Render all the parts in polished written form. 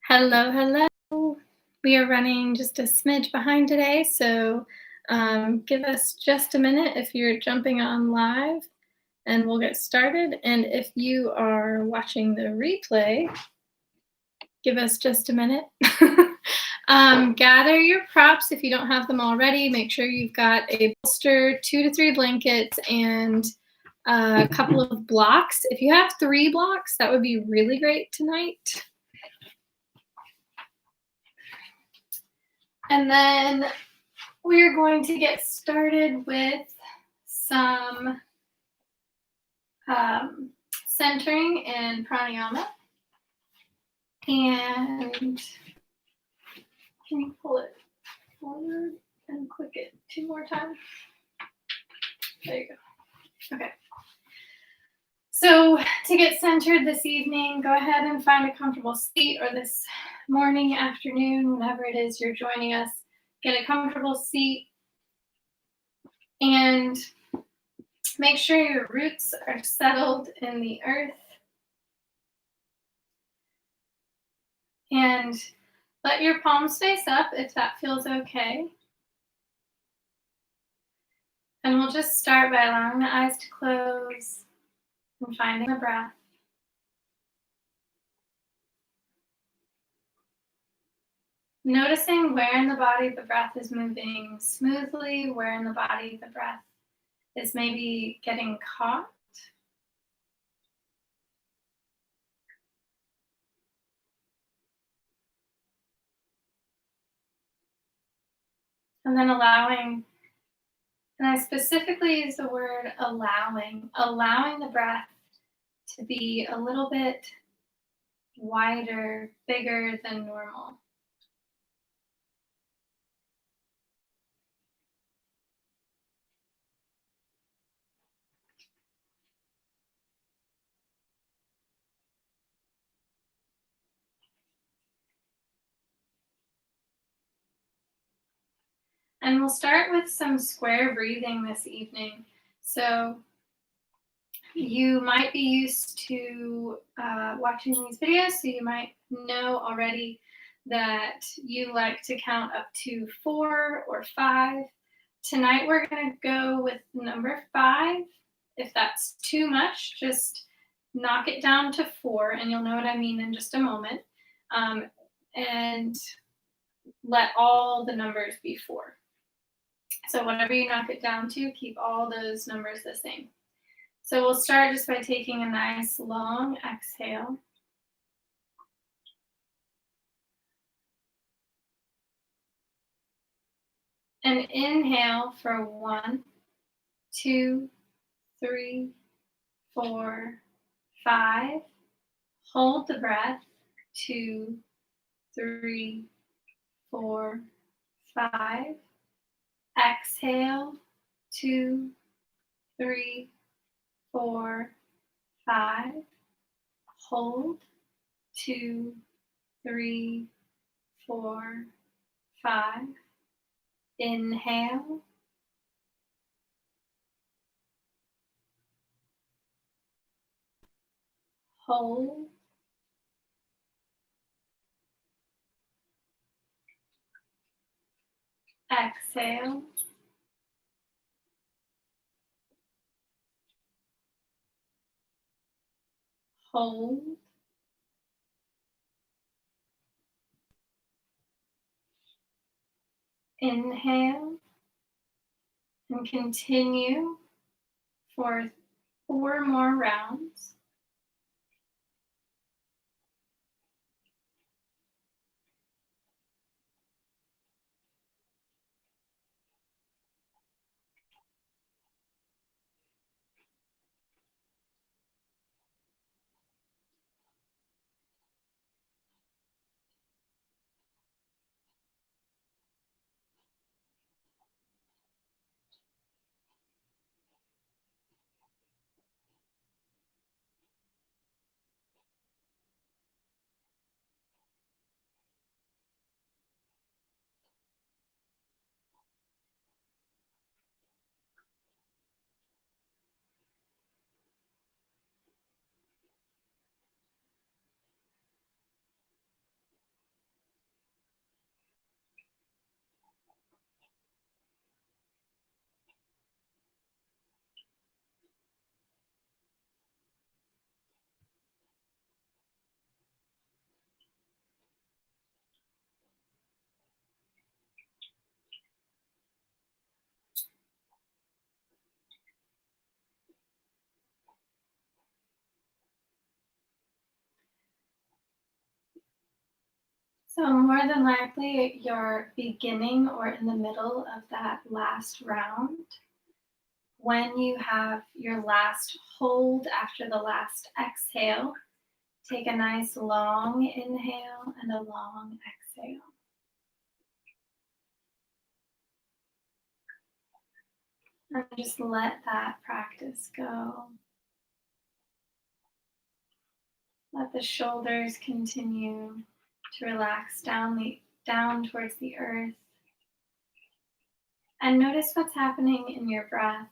Hello, hello. We are running just a smidge behind today, so give us just a minute if you're jumping on live and we'll get started. And if you are watching the replay, give us just a minute. Gather your props if you don't have them already. Make sure you've got a bolster, 2 to 3 blankets, and a couple of blocks. If you have 3 blocks, that would be really great tonight. And then we're going to get started with some centering and pranayama. And can you pull it forward and click it 2 more times? There you go. Okay. So to get centered this evening, go ahead and find a comfortable seat, or this morning, afternoon, whenever it is you're joining us, get a comfortable seat and make sure your roots are settled in the earth. And let your palms face up if that feels okay. And we'll just start by allowing the eyes to close and finding the breath. Noticing where in the body the breath is moving smoothly, where in the body the breath is maybe getting caught. And then allowing, and I specifically use the word allowing the breath to be a little bit wider, bigger than normal. And we'll start with some square breathing this evening. So you might be used to watching these videos, so you might know already that you like to count up to 4 or 5. Tonight we're going to go with number 5. If that's too much, just knock it down to 4, and you'll know what I mean in just a moment. And let all the numbers be 4. So whatever you knock it down to, keep all those numbers the same. So we'll start just by taking a nice long exhale. And inhale for 1, 2, 3, 4, 5. Hold the breath. 2, 3, 4, 5. Exhale. 2, 3, 4, 5. Hold. 2, 3, 4, 5. Inhale. Hold. Exhale. Hold. Inhale. And continue for 4 more rounds. So more than likely you're beginning or in the middle of that last round. When you have your last hold after the last exhale, take a nice long inhale and a long exhale. And just let that practice go. Let the shoulders continue to relax down towards the earth. And notice what's happening in your breath.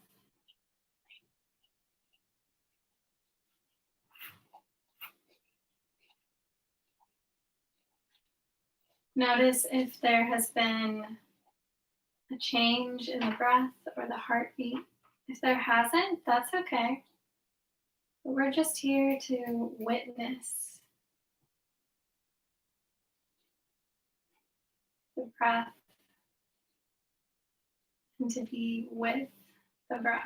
Notice if there has been a change in the breath or the heartbeat. If there hasn't, that's okay. But we're just here to witness the breath and to be with the breath.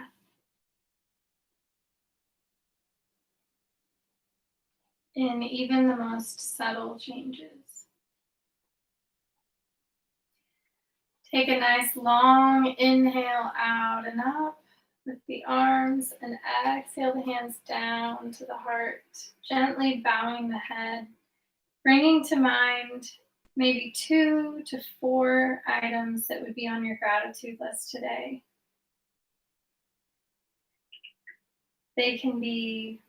In even the most subtle changes. Take a nice long inhale out and up with the arms, and exhale the hands down to the heart, gently bowing the head, bringing to mind maybe 2 to 4 items that would be on your gratitude list today. They can be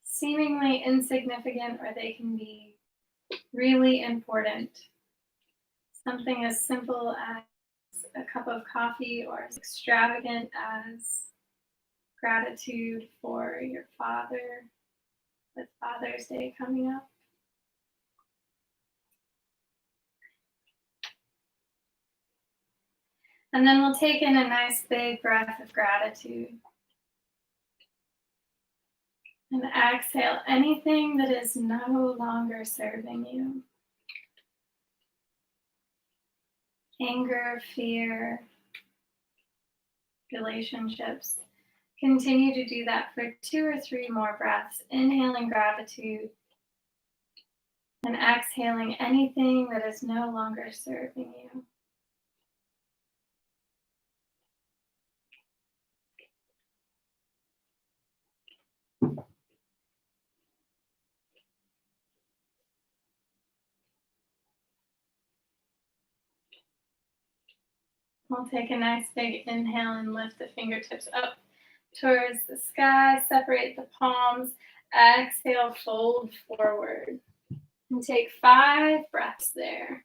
seemingly insignificant or they can be really important. Something as simple as a cup of coffee or as extravagant as gratitude for your father with Father's Day coming up. And then we'll take in a nice big breath of gratitude. And exhale anything that is no longer serving you. Anger, fear, relationships. Continue to do that for 2 or 3 more breaths, inhaling gratitude and exhaling anything that is no longer serving you. We'll take a nice big inhale and lift the fingertips up towards the sky, separate the palms, exhale, fold forward. And take 5 breaths there.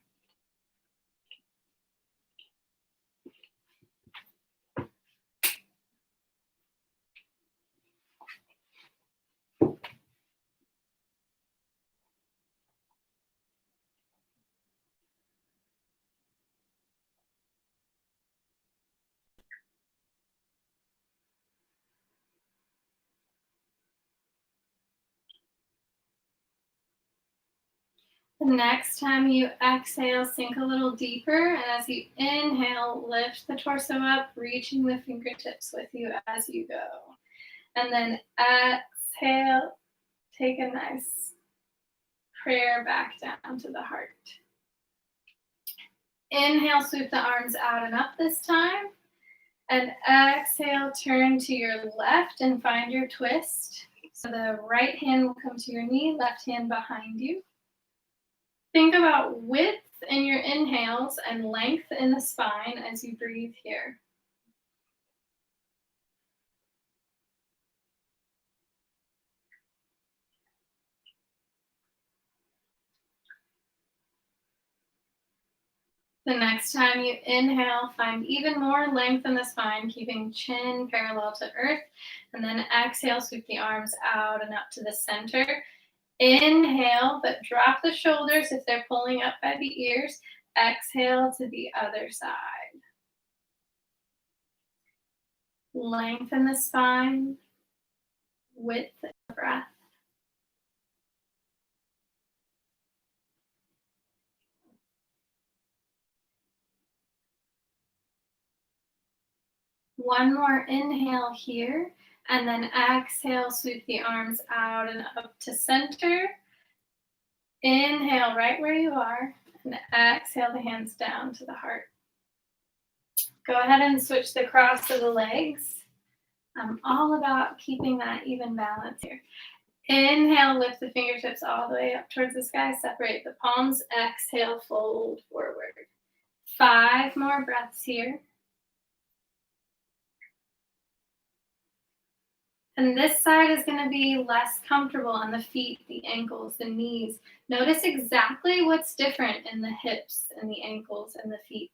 The next time you exhale, sink a little deeper, and as you inhale, lift the torso up, reaching the fingertips with you as you go. And then exhale, take a nice prayer back down to the heart. Inhale, sweep the arms out and up this time. And exhale, turn to your left and find your twist. So the right hand will come to your knee, left hand behind you. Think about width in your inhales and length in the spine as you breathe here. The next time you inhale, find even more length in the spine, keeping chin parallel to earth. And then exhale, sweep the arms out and up to the center. Inhale, but drop the shoulders if they're pulling up by the ears. Exhale to the other side. Lengthen the spine, width in the breath. One more inhale here, and then exhale, sweep the arms out and up to center. Inhale right where you are. And exhale the hands down to the heart. Go ahead and switch the cross of the legs. I'm all about keeping that even balance here. Inhale, lift the fingertips all the way up towards the sky. Separate the palms. Exhale, fold forward. 5 more breaths here. And this side is going to be less comfortable on the feet, the ankles, the knees. Notice exactly what's different in the hips and the ankles and the feet.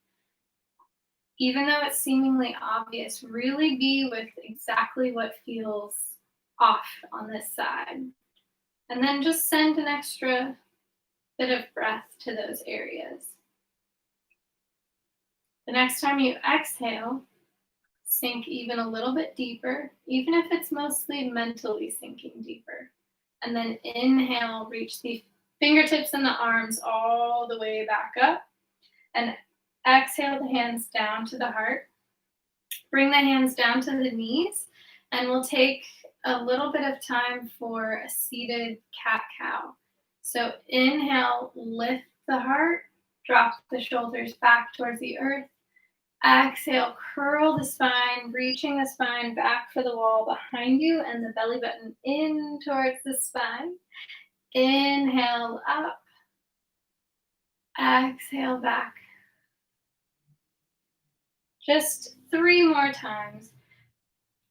Even though it's seemingly obvious, really be with exactly what feels off on this side. And then just send an extra bit of breath to those areas. The next time you exhale, sink even a little bit deeper, even if it's mostly mentally sinking deeper. And then inhale, reach the fingertips and the arms all the way back up. And exhale the hands down to the heart. Bring the hands down to the knees. And we'll take a little bit of time for a seated cat-cow. So inhale, lift the heart, drop the shoulders back towards the earth. Exhale, curl the spine, reaching the spine back for the wall behind you and the belly button in towards the spine. Inhale up. Exhale back. Just 3 more times.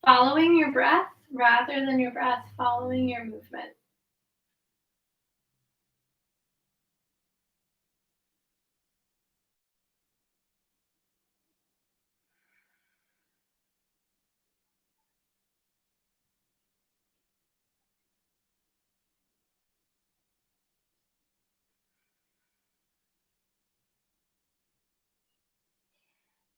Following your breath rather than your breath following your movement.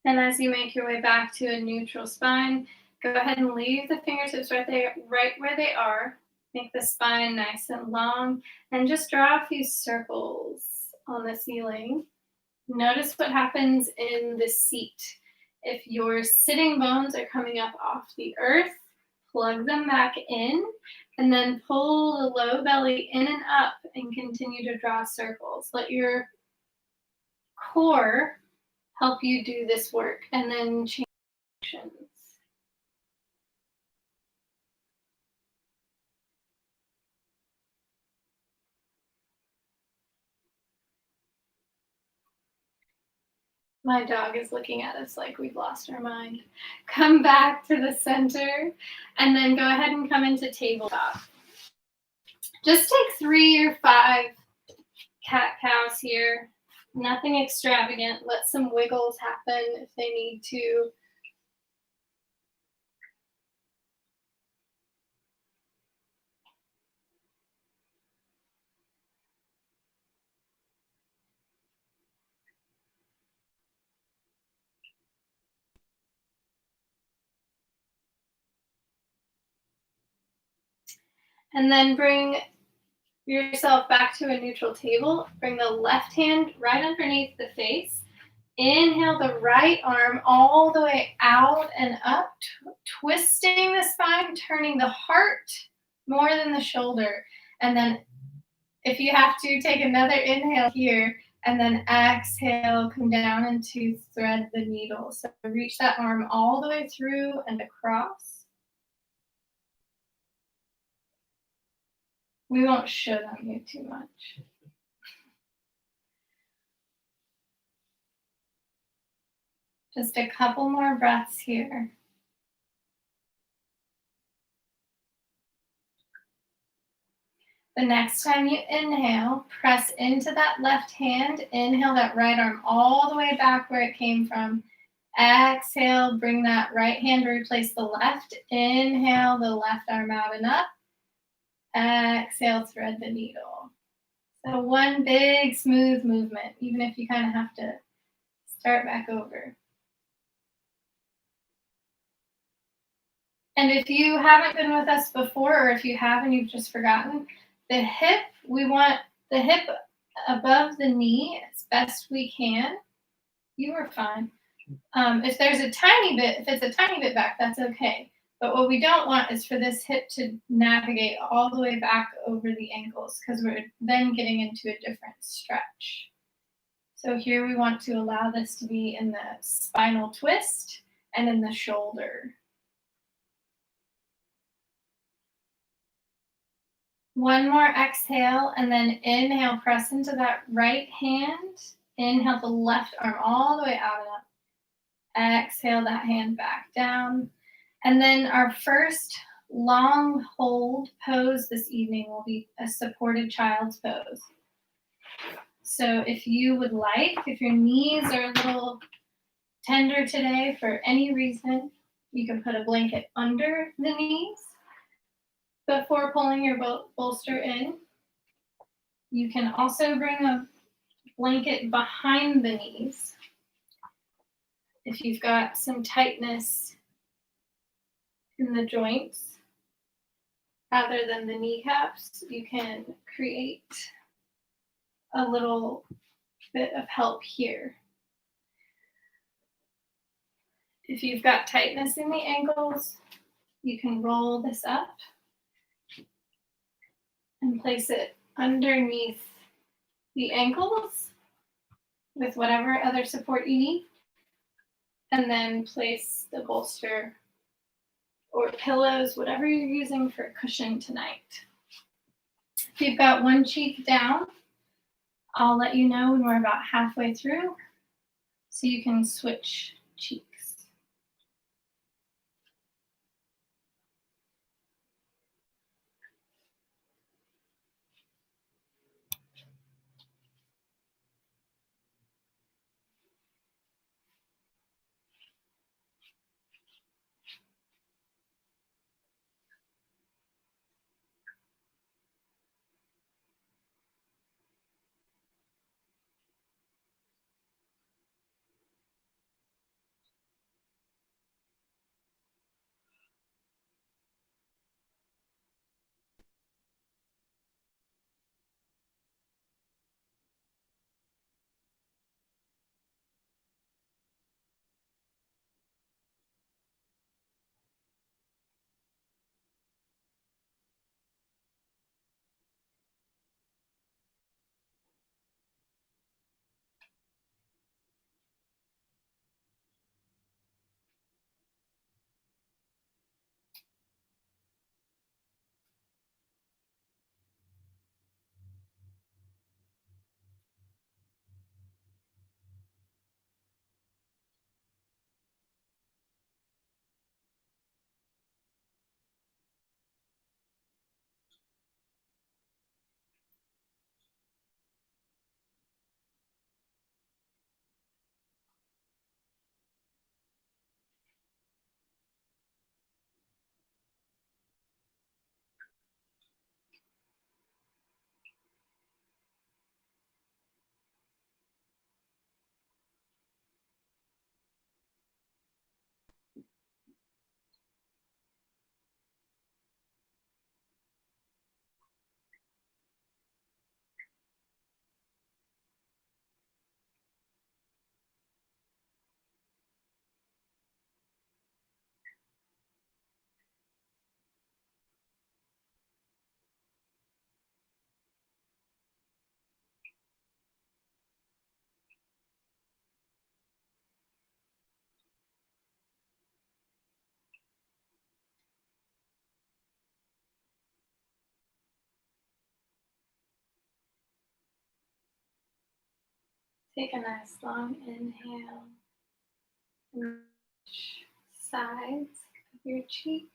And as you make your way back to a neutral spine, go ahead and leave the fingertips right there, right where they are. Make the spine nice and long, and just draw a few circles on the ceiling. Notice what happens in the seat. If your sitting bones are coming up off the earth, plug them back in, and then pull the low belly in and up and continue to draw circles. Let your core help you do this work, and then change actions. My dog is looking at us like we've lost our mind. Come back to the center, and then go ahead and come into tabletop. Just take 3 or 5 cat-cows here. Nothing extravagant. Let some wiggles happen if they need to. And then bring yourself back to a neutral table. Bring the left hand right underneath the face. Inhale the right arm all the way out and up, twisting the spine, turning the heart more than the shoulder. And then if you have to, take another inhale here, and then exhale, come down into thread the needle. So reach that arm all the way through and across. We won't show them you too much. Just a couple more breaths here. The next time you inhale, press into that left hand. Inhale that right arm all the way back where it came from. Exhale, bring that right hand to replace the left. Inhale the left arm out and up. Exhale, thread the needle. So one big smooth movement, even if you kind of have to start back over. And if you haven't been with us before, or if you have and you've just forgotten, the hip, we want the hip above the knee as best we can. You are fine. If it's a tiny bit back, that's okay. But what we don't want is for this hip to navigate all the way back over the ankles, because we're then getting into a different stretch. So here we want to allow this to be in the spinal twist and in the shoulder. One more exhale, and then inhale, press into that right hand. Inhale the left arm all the way out and up. Exhale that hand back down. And then our first long hold pose this evening will be a supported child's pose. So if you would like, if your knees are a little tender today for any reason, you can put a blanket under the knees before pulling your bolster in. You can also bring a blanket behind the knees. If you've got some tightness in the joints, rather than the kneecaps, you can create a little bit of help here. If you've got tightness in the ankles, you can roll this up and place it underneath the ankles with whatever other support you need, and then place the bolster or pillows, whatever you're using for cushion tonight. If you've got one cheek down, I'll let you know when we're about halfway through so you can switch cheeks. Take a nice long inhale and sides of your cheek.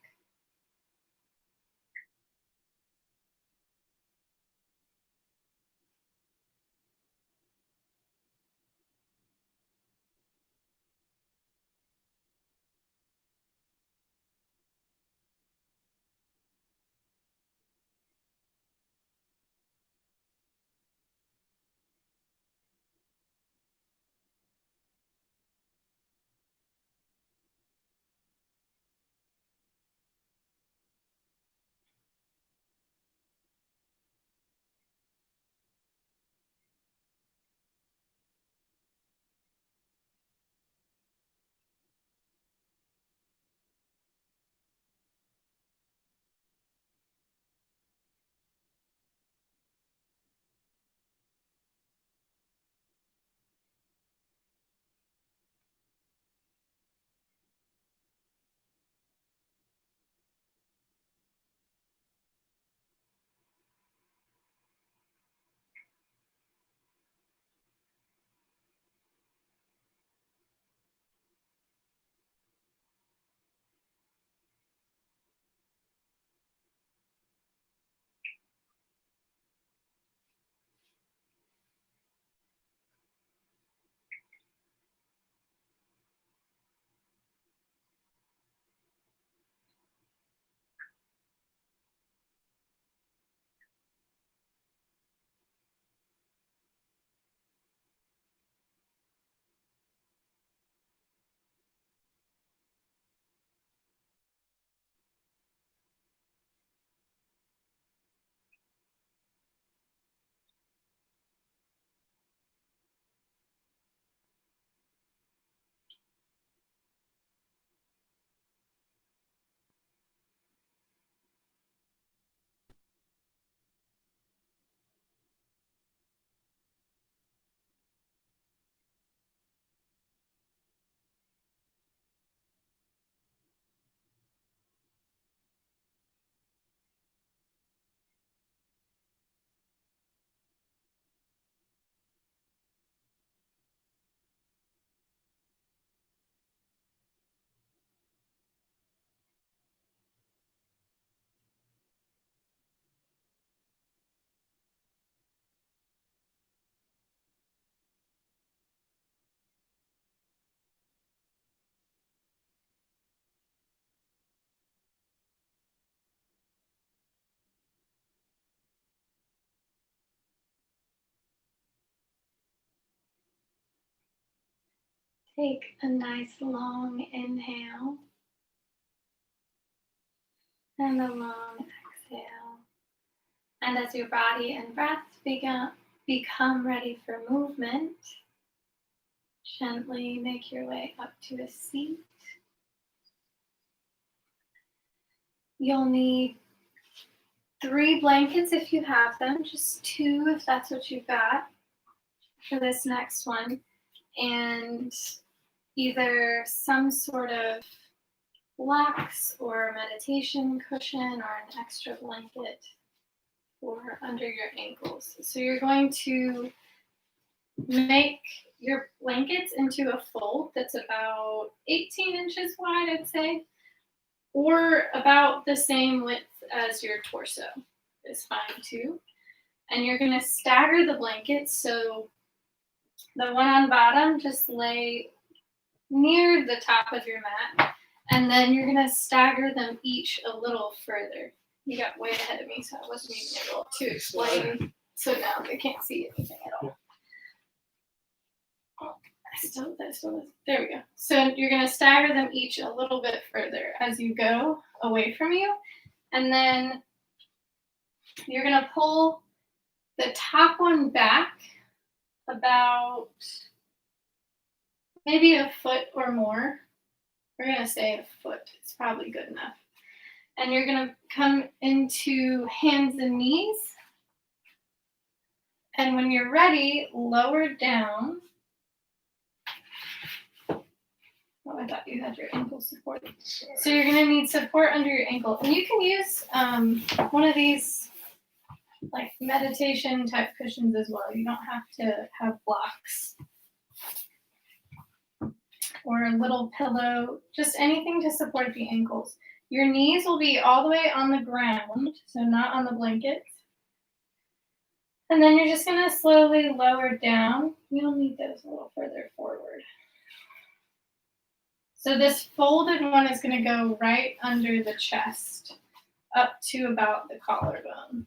Take a nice long inhale and a long exhale. And as your body and breath become ready for movement, gently make your way up to a seat. You'll need 3 blankets if you have them, just 2 if that's what you've got for this next one, and either some sort of blocks or meditation cushion or an extra blanket for under your ankles. So you're going to make your blankets into a fold that's about 18 inches wide, I'd say, or about the same width as your torso is fine too. And you're going to stagger the blankets, so the one on bottom just lay near the top of your mat, and then you're going to stagger them each a little further. You got way ahead of me, so I wasn't even able to explain. So now they can't see anything at all. There we go. So you're going to stagger them each a little bit further as you go away from you. And then you're going to pull the top one back about maybe a foot or more. We're going to say a foot. It's probably good enough. And you're going to come into hands and knees. And when you're ready, lower down. Oh, I thought you had your ankle supported. So you're going to need support under your ankle. And you can use one of these like meditation type cushions as well. You don't have to have blocks. Or a little pillow, just anything to support the ankles. Your knees will be all the way on the ground, so not on the blankets. And then you're just going to slowly lower down. You'll need those a little further forward. So this folded one is going to go right under the chest, up to about the collarbone.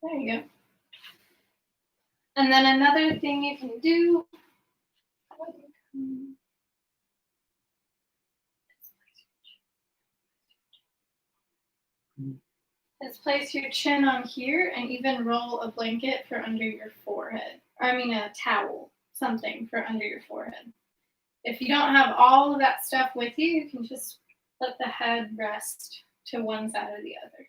There you go. And then another thing you can do is place your chin on here and even roll a blanket for under your forehead. A towel, something for under your forehead. If you don't have all of that stuff with you, you can just let the head rest to one side or the other.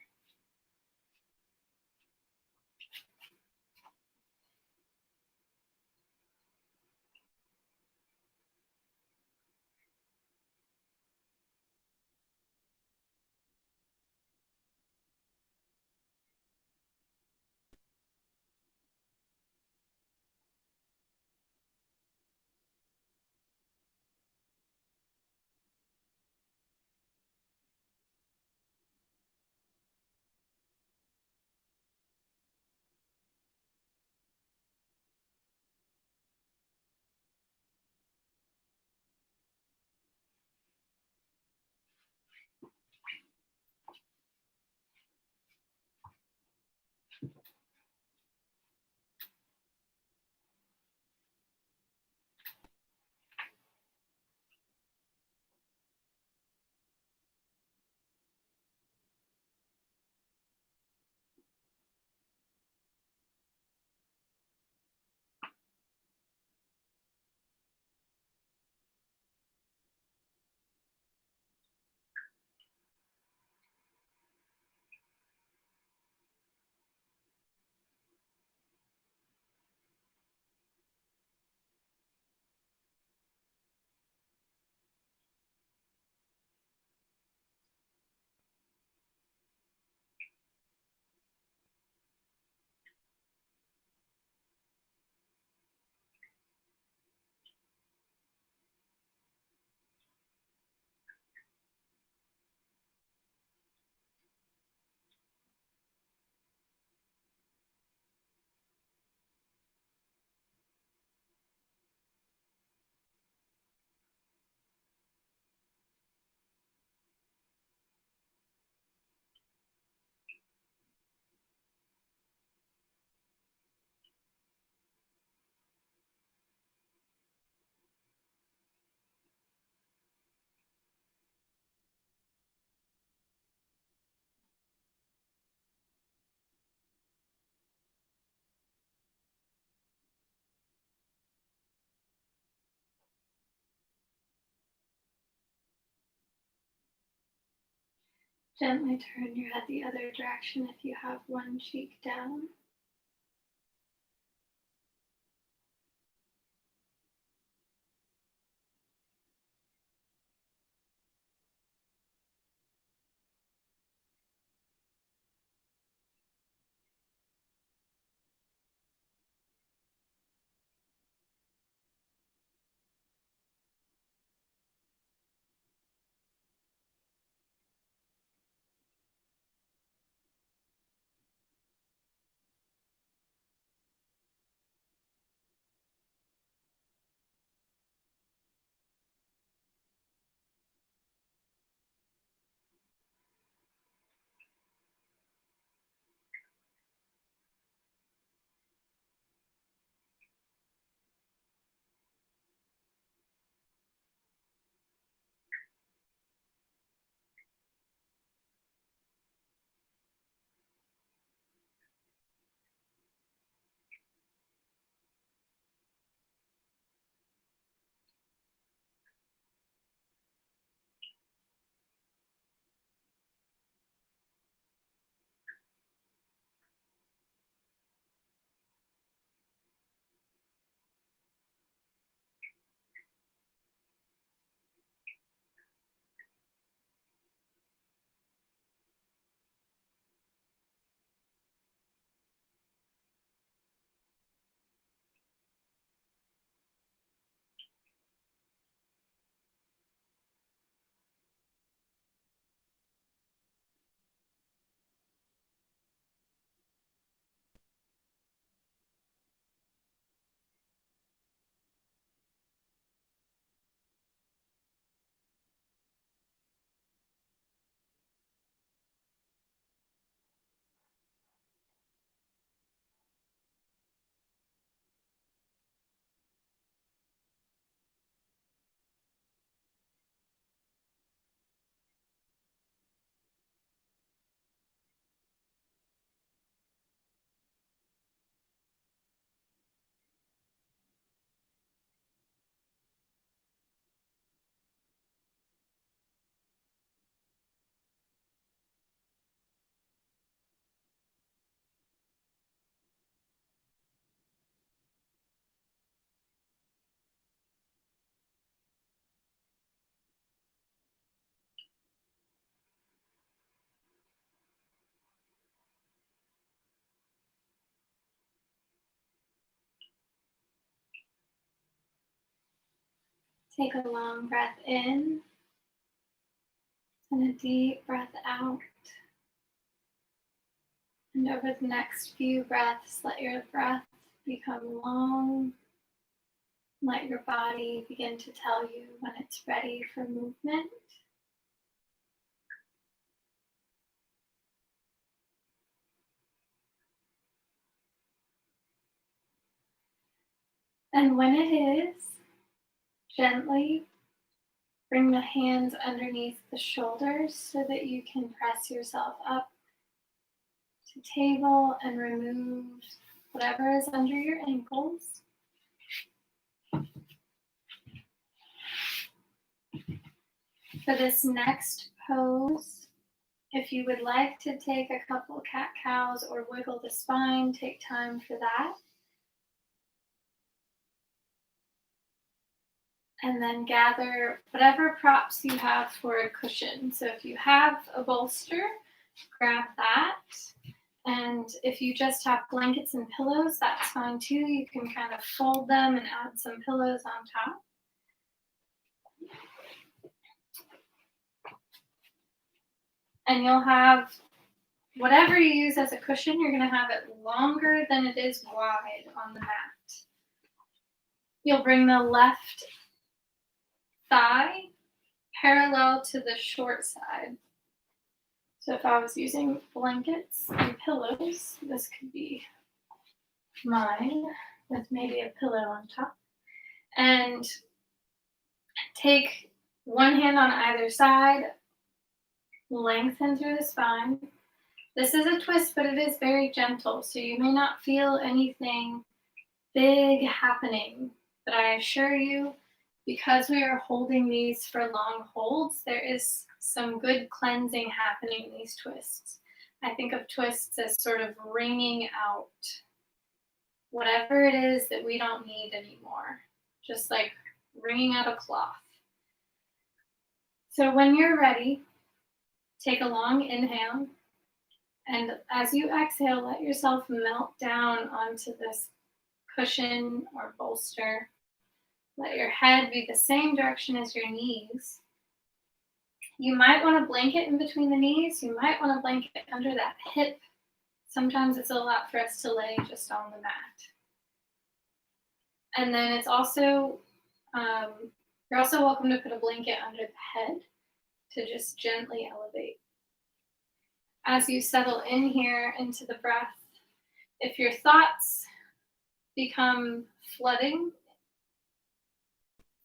Gently turn your head the other direction if you have one cheek down. Take a long breath in and a deep breath out. And over the next few breaths, let your breath become long. Let your body begin to tell you when it's ready for movement. And when it is, gently bring the hands underneath the shoulders so that you can press yourself up to table and remove whatever is under your ankles. For this next pose, if you would like to take a couple cat-cows or wiggle the spine, take time for that. And then gather whatever props you have for a cushion. So if you have a bolster, grab that. And if you just have blankets and pillows, that's fine too. You can kind of fold them and add some pillows on top. And you'll have whatever you use as a cushion, you're going to have it longer than it is wide on the mat. You'll bring the left thigh parallel to the short side. So if I was using blankets and pillows, this could be mine with maybe a pillow on top. And take one hand on either side, lengthen through the spine. This is a twist, but it is very gentle, so you may not feel anything big happening. But I assure you, because we are holding these for long holds, there is some good cleansing happening in these twists. I think of twists as sort of wringing out whatever it is that we don't need anymore, just like wringing out a cloth. So when you're ready, take a long inhale, and as you exhale, let yourself melt down onto this cushion or bolster. Let your head be the same direction as your knees. You might want a blanket in between the knees. You might want a blanket under that hip. Sometimes it's a lot for us to lay just on the mat. And then it's also, you're also welcome to put a blanket under the head to just gently elevate. As you settle in here into the breath, if your thoughts become flooding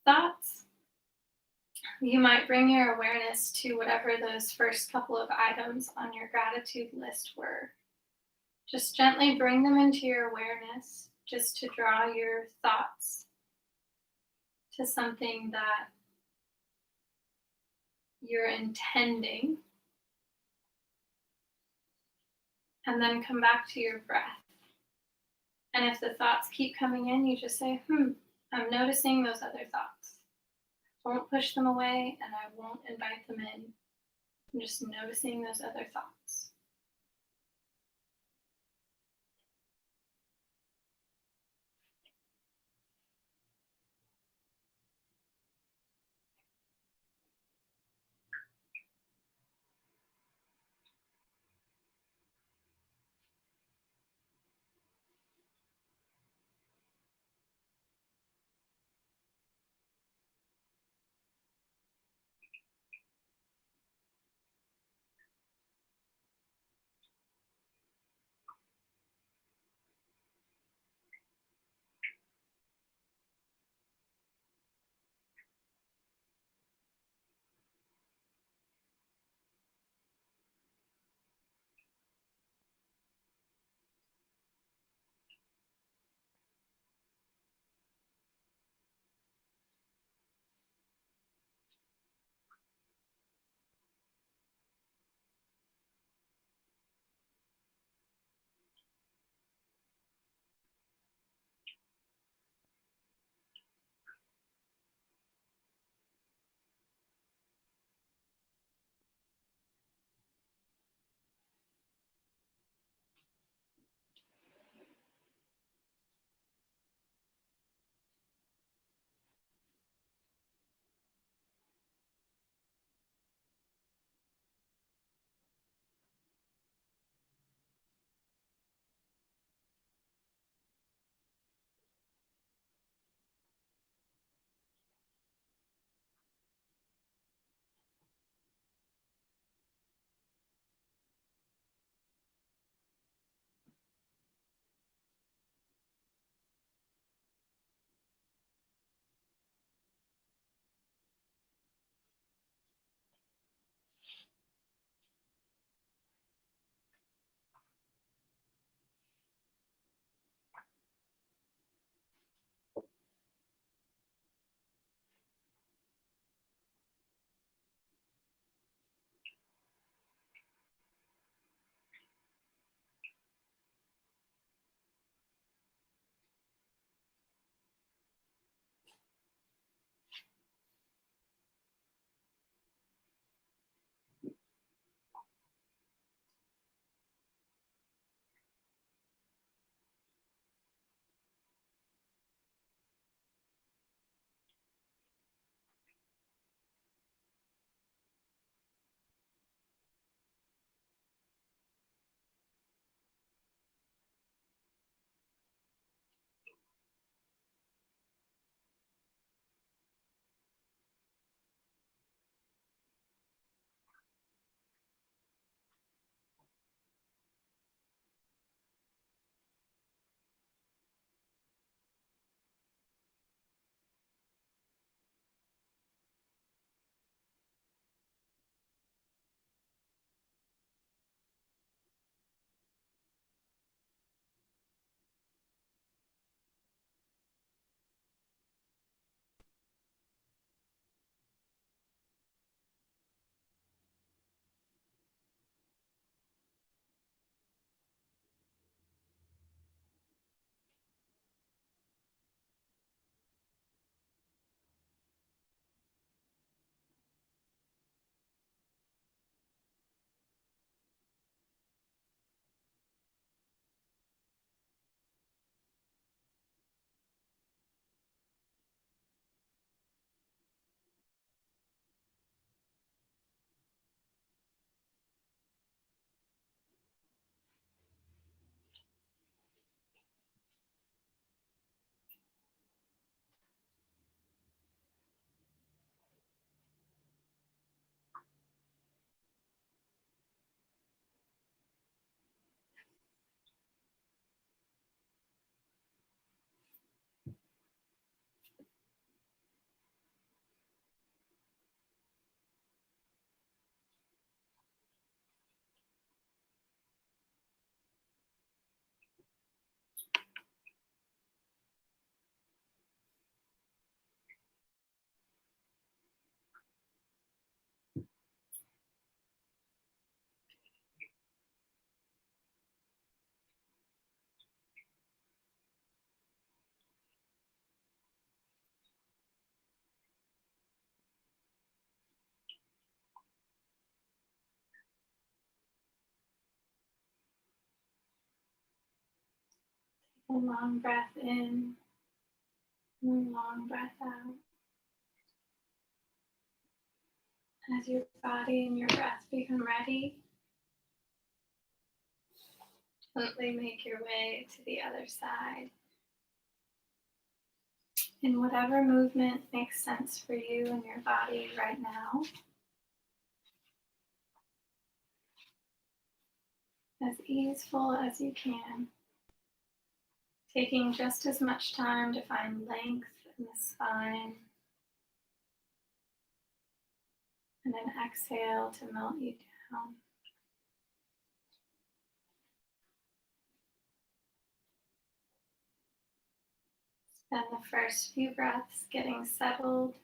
thoughts, you might bring your awareness to whatever those first couple of items on your gratitude list were. Just gently bring them into your awareness, just to draw your thoughts to something that you're intending, and then come back to your breath. And if the thoughts keep coming in, you just say, I'm noticing those other thoughts. I won't push them away, and I won't invite them in. I'm just noticing those other thoughts. A long breath in and a long breath out. As your body and your breath become ready, gently make your way to the other side. In whatever movement makes sense for you and your body right now, as easeful as you can, taking just as much time to find length in the spine, and then exhale to melt you down. Spend the first few breaths getting settled,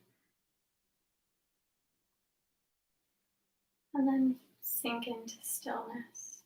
and then sink into stillness.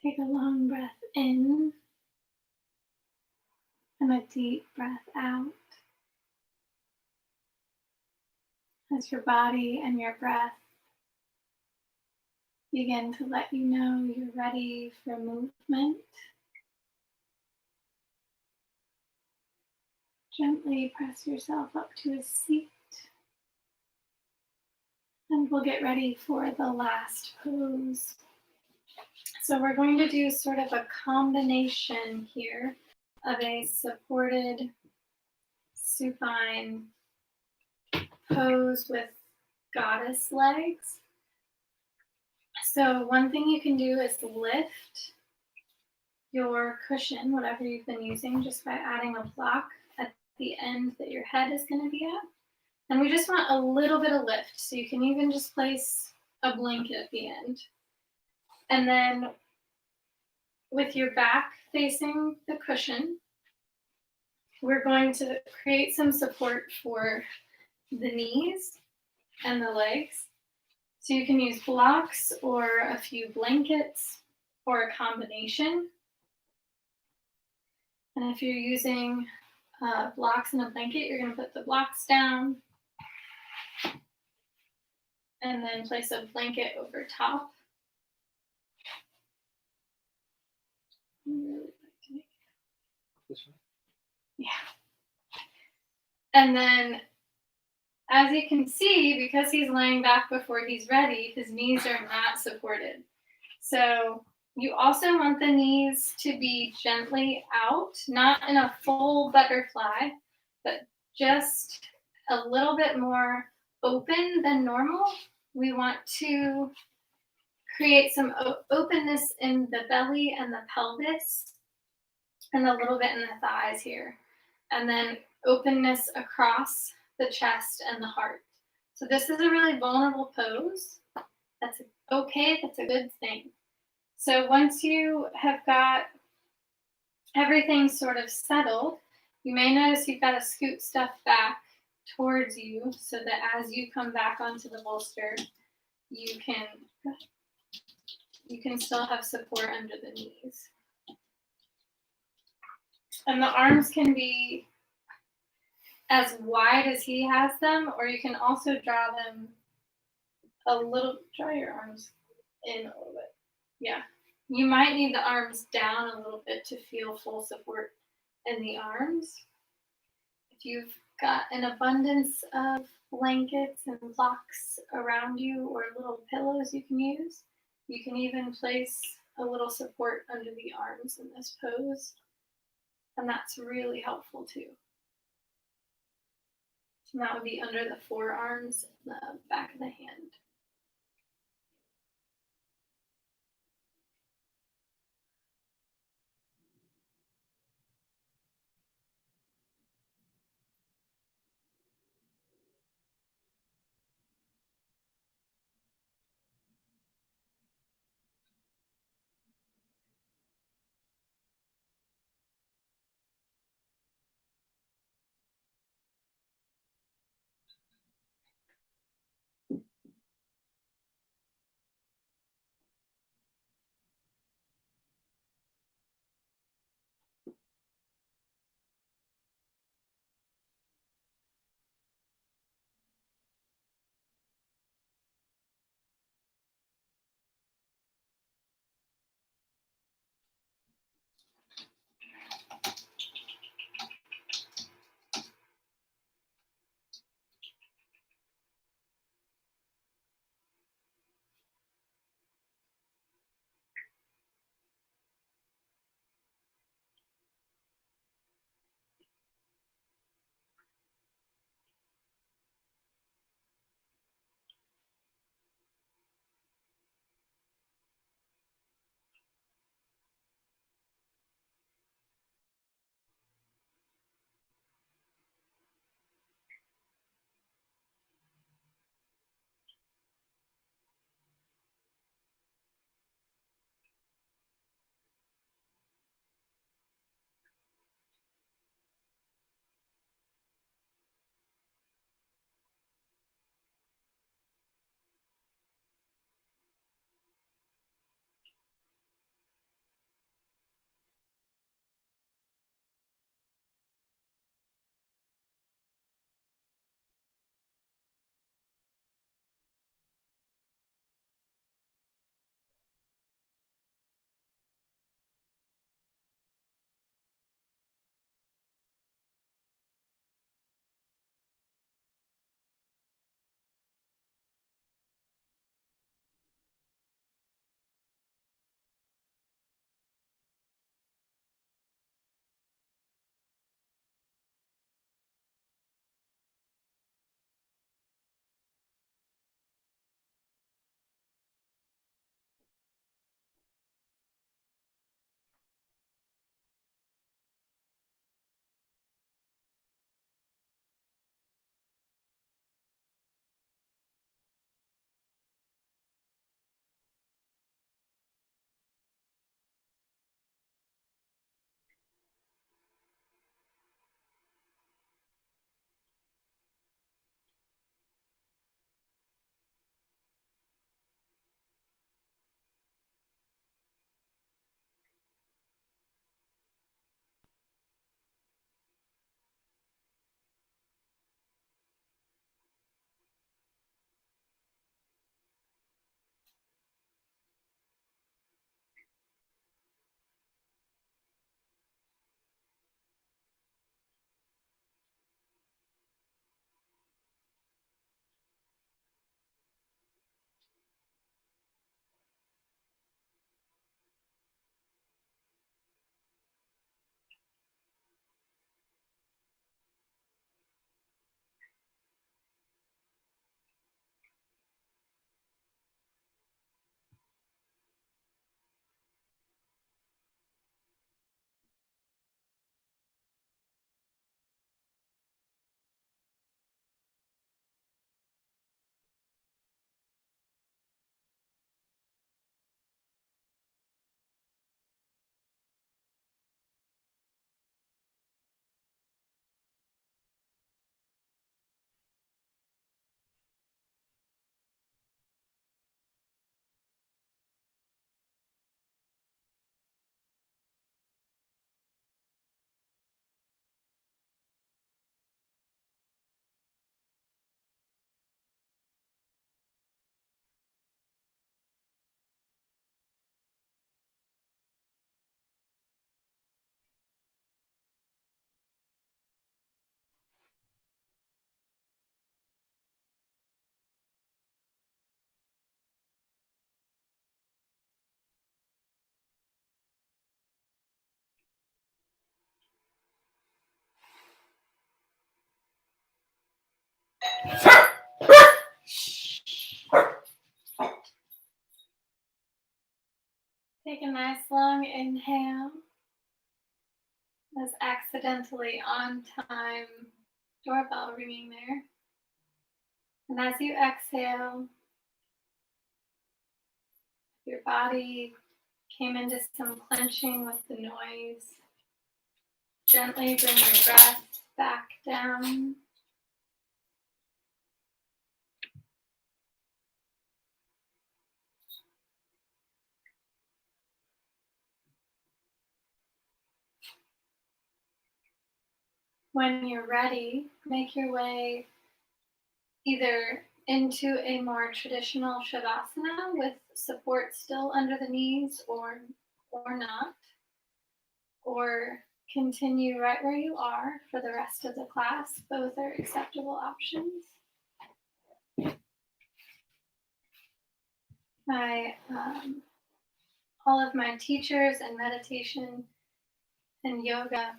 Take a long breath in and a deep breath out as your body and your breath begin to let you know you're ready for movement. Gently press yourself up to a seat, and we'll get ready for the last pose. So we're going to do sort of a combination here of a supported supine pose with goddess legs. So one thing you can do is lift your cushion, whatever you've been using, just by adding a block at the end that your head is going to be at. And we just want a little bit of lift, so you can even just place a blanket at the end. And then with your back facing the cushion, we're going to create some support for the knees and the legs. So you can use blocks or a few blankets or a combination. And if you're using blocks and a blanket, you're going to put the blocks down and then place a blanket over top. This one? Yeah. And then, as you can see, because he's laying back before he's ready, his knees are not supported. So you also want the knees to be gently out, not in a full butterfly, but just a little bit more open than normal. We want to create some openness in the belly and the pelvis, and a little bit in the thighs here. And then openness across the chest and the heart. So this is a really vulnerable pose. That's okay, that's a good thing. So once you have got everything sort of settled, you may notice you've got to scoot stuff back towards you so that as you come back onto the bolster, you can still have support under the knees. And the arms can be as wide as he has them, or you can also draw them draw your arms in a little bit. Yeah. You might need the arms down a little bit to feel full support in the arms. If you've got an abundance of blankets and blocks around you or little pillows you can use, you can even place a little support under the arms in this pose. And that's really helpful too. And that would be under the forearms and the back of the hand. Take a nice long inhale. That's accidentally on time doorbell ringing there. And as you exhale, your body came into some clenching with the noise. Gently bring your breath back down. When you're ready, make your way either into a more traditional Shavasana with support still under the knees or not, or continue right where you are for the rest of the class. Both are acceptable options. All of my teachers in meditation and yoga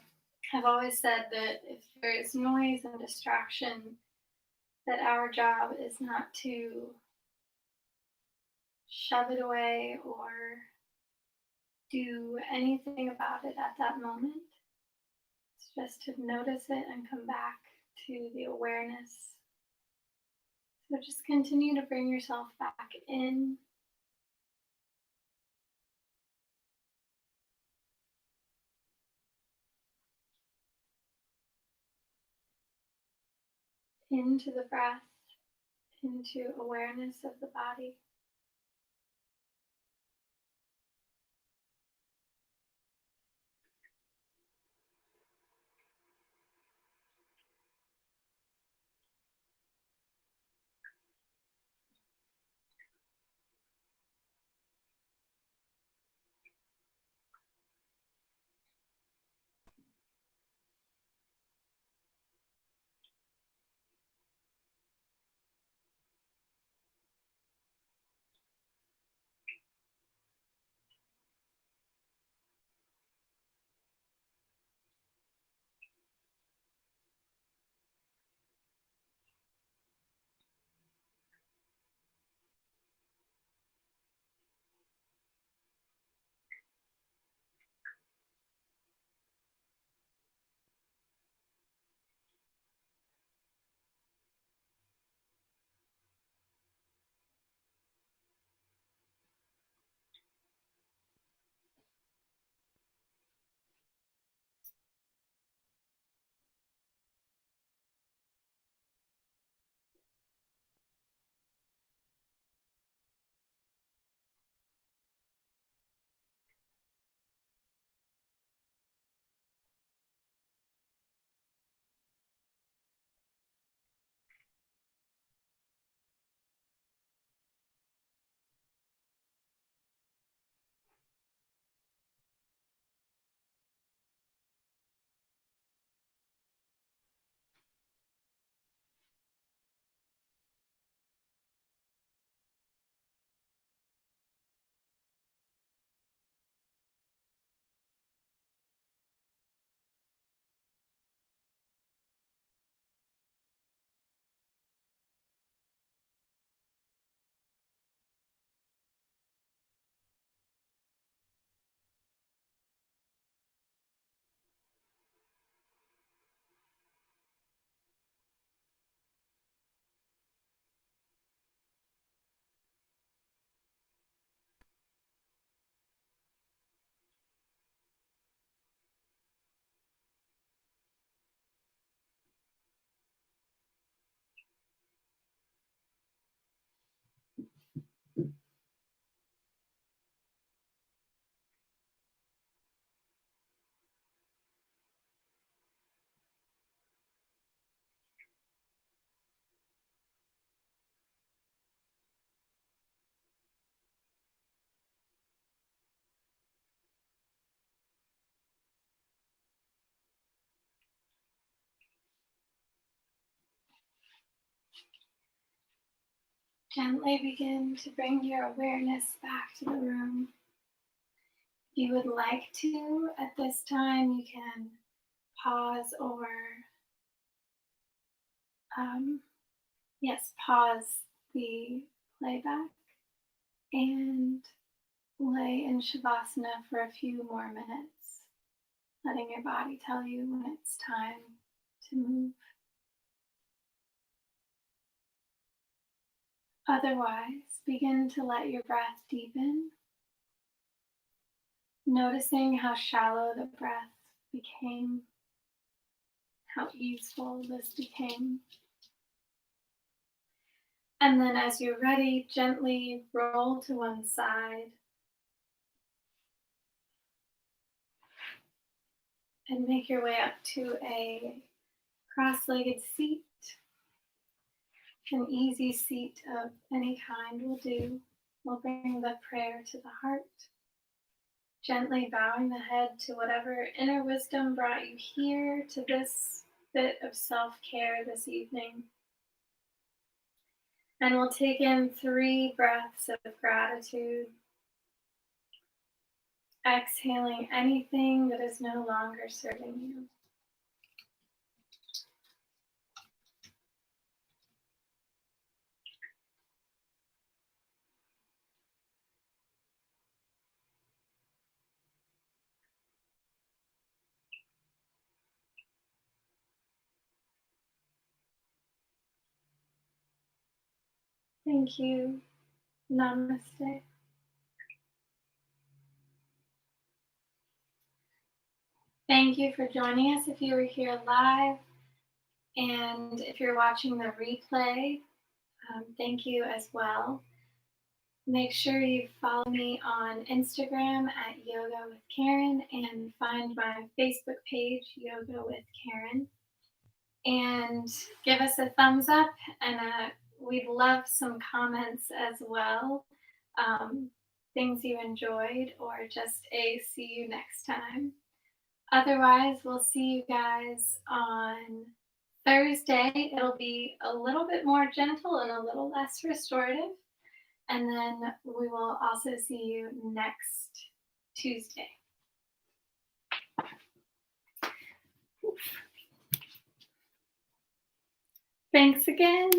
have always said that if there is noise and distraction, that our job is not to shove it away or do anything about it at that moment. It's just to notice it and come back to the awareness. So just continue to bring yourself back in. Into the breath, into awareness of the body. Gently begin to bring your awareness back to the room. If you would like to, at this time, you can pause or, pause the playback and lay in Shavasana for a few more minutes, letting your body tell you when it's time to move. Otherwise, begin to let your breath deepen, noticing how shallow the breath became, how easeful this became. And then as you're ready, gently roll to one side and make your way up to a cross-legged seat. An easy seat of any kind will do. We'll bring the prayer to the heart, gently bowing the head to whatever inner wisdom brought you here to this bit of self-care this evening. And we'll take in 3 breaths of gratitude, exhaling anything that is no longer serving you. Thank you. Namaste. Thank you for joining us if you were here live. And if you're watching the replay, thank you as well. Make sure you follow me on Instagram at Yoga with Caryn and find my Facebook page, Yoga with Caryn. And give us a thumbs up, and we'd love some comments as well. Things you enjoyed, or just a see you next time. Otherwise, we'll see you guys on Thursday. It'll be a little bit more gentle and a little less restorative. And then we will also see you next Tuesday. Thanks again.